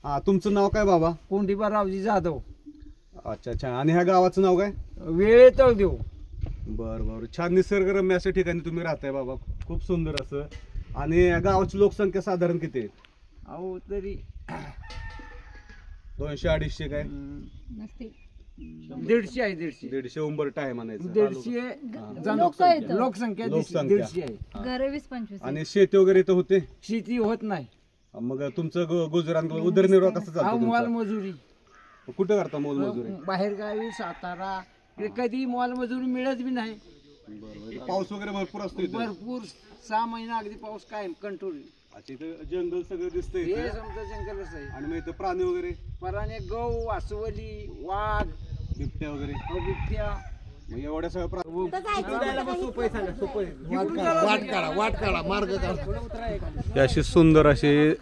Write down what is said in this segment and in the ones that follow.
हा, तुमचं नाव काय बाबा? कोंडीबा रावजी जाधव. अच्छा अच्छा. आणि ह्या गावाचं नाव काय? वेळे तळदेव. बरं बरं. छान निसर्गरम्य अशा ठिकाणी तुम्ही राहताय बाबा, खूप सुंदर असं. आणि या गावाची लोकसंख्या साधारण किती आहे? अहो तरी 200-250 काय? 150 आहे. 150 उंबरठा आहे म्हणायचं. 150 लोकसंख्या 150 आहे. घरे 20-25. आणि शेती वगैरे तर होते? शेती होत नाही. मग तुमचं गुजरान उदरनिर्वाह कसं चालतो? मोल मजुरी. कुठं करता मोलमजुरी? बाहेर गावी, सातारा. कधी मोल मजुरी मिळत बी नाही. पाऊस वगैरे भरपूर असतो इथे? भरपूर. 6 महिना अगदी पाऊस कायम कंट्रोल. अच्छा, इथं जंगल सगळं दिसतंय हे समजा जंगलच आहे. आणि मग इथं प्राणी वगैरे? पराने गौ, अस्वली, वाघ, बिबट्या वगैरे? बिबट्या. मग एवढ्या सगळ्या अशी सुंदर अशी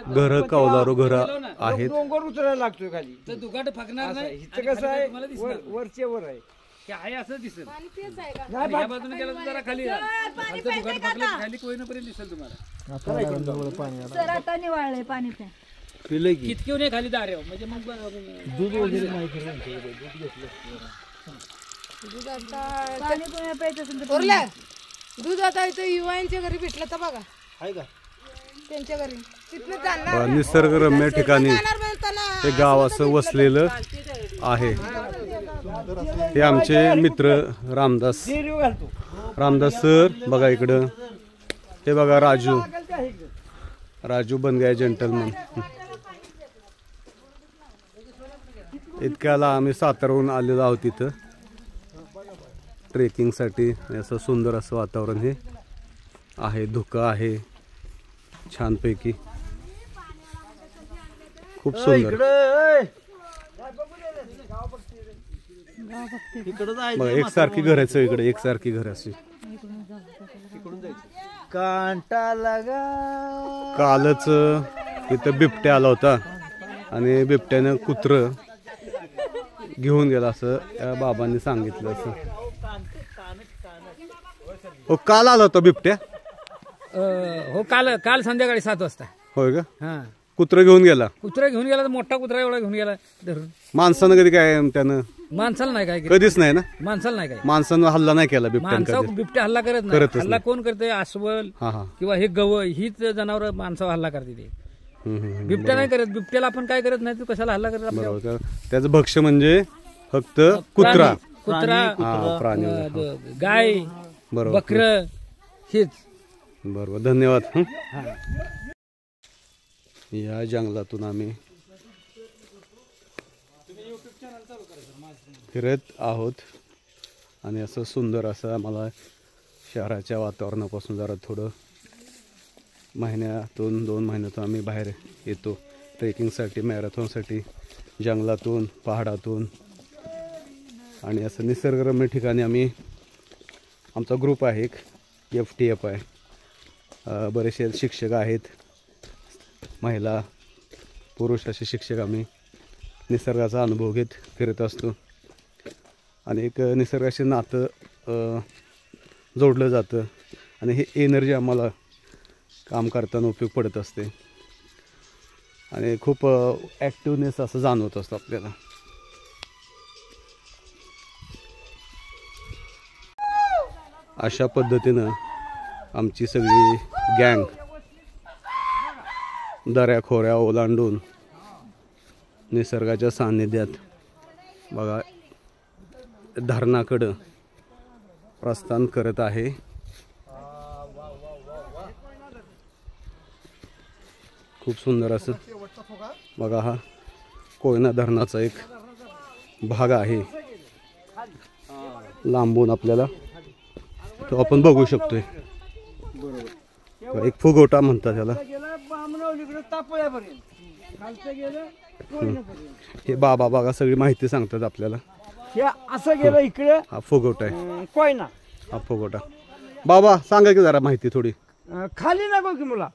घर, कौलारू घर आहेत. डोंगर उतरायला लागतोय खाली, तर दुगाट फकणार नाही. इथं कसं आहे, वरचे वर आहे. आहे असं दिसेल. नाही ह्या बाजूने गेला तर जरा खाली खाली कोयनापर्यंत दिसेल तुम्हाला. सर आता निवाळलंय पाणी प्या. कितके नाही खाली दारे म्हणजे मग दूध वगैरे नाही. पाणी कोणी प्यायचं असेल तर दूध आता इथं युवांच्या घरी भेटलं तर बघा, आहे का त्यांच्या घरी. तिथनं जाणार निसर्गरम्य ठिकाणी हे गाव असं वसलेलं आहे. हे आमचे मित्र रामदास सर. बघा इकडं, हे बघा राजू बनगाय जेंटलमन. इतक्याला आम्ही साताराहून आलेलो आहोत तिथं ट्रेकिंगसाठी. असं सुंदर असं वातावरण हे आहे, धुकं आहे छानपैकी, खूप सुंदर. बघा एकसारखी घर आहे इकडे, एकसारखी घर अशी. कालच इथं बिबट्या आला होता आणि बिबट्यानं कुत्रं घेऊन गेला असं या बाबांनी सांगितलं. असं हो, काल आला होता बिबट्या? हो, काल संध्याकाळी 7 वाजता. होय का? हा, कुत्रं घेऊन गेला? कुत्रा घेऊन गेला, मोठा कुत्रा एवढा घेऊन गेला धरून. माणसानं कधी काय त्यानं? माणसाला नाही काय कधीच नाही ना, माणसाला नाही काय. माणसानं हल्ला नाही केला बिबट्यानं? बिबट्या हल्ला करत नाही. हल्ला कोण करते? अस्वल किंवा हे गव, हीच जनावर माणसावर हल्ला करते. ते बिबट्या नाही करत. बिबट्याला आपण काय करत नाही, तू कशाला हल्ला करत? बरोबर. त्याचं भक्ष्य म्हणजे फक्त कुत्रा, प्राणी, गाय, बकर हेच. बरोबर, धन्यवाद. या जंगलातून आम्ही फिरत आहोत आणि असं सुंदर असं आम्हाला शहराच्या वातावरणापासून जरा थोडं 2 महिन्यातून आम्ही बाहेर येतो ट्रेकिंगसाठी, मॅरेथॉनसाठी, जंगलातून, पहाडातून. आणि असं निसर्गरम्य ठिकाणी आम्ही, आमचा ग्रुप आहे एक, FTF आहे. बरेचसे शिक्षक आहेत, महिला पुरुष असे शिक्षक. आम्ही निसर्गाचा अनुभव घेत फिरत असतो आणि एक निसर्गाशी नातं जोडलं जातं आणि हे एनर्जी आम्हाला काम करताना उपयोग पडत असते आणि खूप ॲक्टिवनेस असं जाणवत असतं आपल्याला. अशा पद्धतीनं आमची सगळी गँग दऱ्या खोऱ्या ओलांडून निसर्गाच्या सान्निध्यात बघा धरणाकडं प्रस्थान करत आहे. खूप सुंदर असं बघा, हा कोयना धरणाचा एक भाग आहे. लांबून आपल्याला तो आपण बघू शकतोय. एक फुगोटा म्हणतात त्याला. हे बाबा बघा सगळी माहिती सांगतात आपल्याला. असं गेलं इकडे, हा फुगोटा आहे, कोयना हा फुगोटा. बाबा सांगा की जरा माहिती थोडी. खाली नको की मला,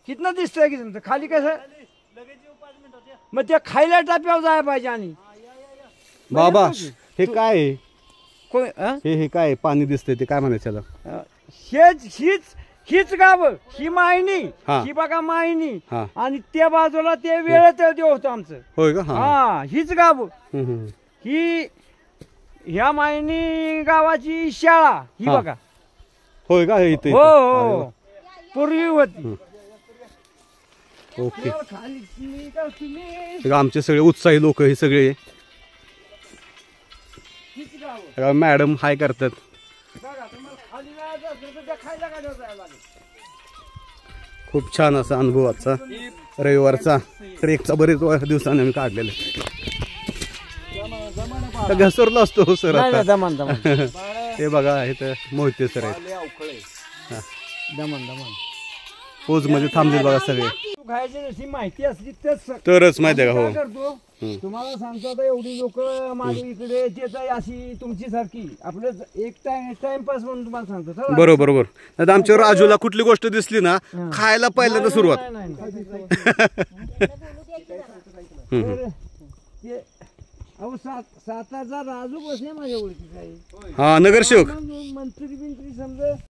कितना दिसतंय की तुमचं खाली कसं? मग ते खायला टाप्यावर जायला पाहिजे. आणि बाबा हे काय आहे? कोण हे काय पाणी दिसतंय ते काय म्हणायचं त्याला? हीच गाव, ही मायनी, हा. ही बघा मायनी, हा. आणि त्या बाजूला ते वेळेत देव होतं आमचं. होय का? हा हा, हीच गाव, हम्म. ही ह्या मायनी गावाची शाळा ही हा. बघा. होय का? हे इथे हो इथे. अरे हो, पूर्वी होती. वा. ओके. खाली तुम्ही हे आमचे सगळे उत्साही लोक हे सगळे हीच गाव. मॅडम हाय करतात. बघा, तुम्हाला खाली जायचं असेल तर त्या खायला गाड्या जायला लागेल. खूप छान असा अनुभव आजचा रविवारचा ट्रेकचा बरेच दिवसांनी आम्ही काढलेला घसरलो असतो सर नाही, आता. नाही, दमन दमन हे बघा हे तर मोहिते सर आहेत. दमन दमन. पोज मध्ये थांबले बघा सगळे. तू खायची नशी माहिती असली तरच माहिती आहे का? काय हो करतो तुम्हाला सांगतो आता एवढी लोक माझ्या इकडे येत आहे अशी तुमची सारखी आपलं एक टाइमपास म्हणून तुम्हाला सांगतो. चला. बरोबर बरोबर. आता आमच्या राजूला कुठली गोष्ट दिसली ना खायला पहिल्यांदा सुरुवात. नाही, नाही, नाही. तर ते- अहो सातारचा राजू बसले माझ्या ओळखीचा आहे. हा नगरसेवक. मग मंत्री बिंत्री समजा